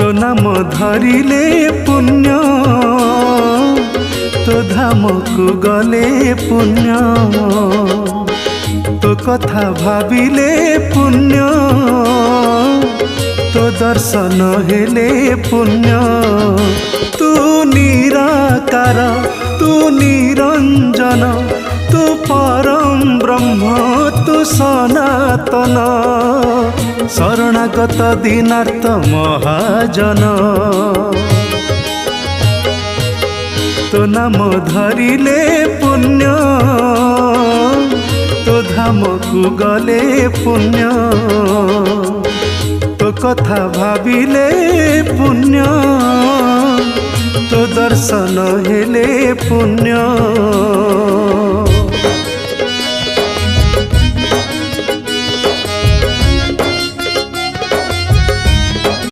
तो नाम धरिले पुण्य तो धाम को गले पुण्य तो कथा भाविले पुण्य तो दर्शन हेले पुण्य तू निराकार तू निरंजन तू परम ब्रह्म तू सनातन शरणागत दीनार्थ महाजन तो नाम धरिले पुण्य तो धाम को गले पुण्य तो कथा भाविले पुण्य तो दर्शन हेले पुण्य।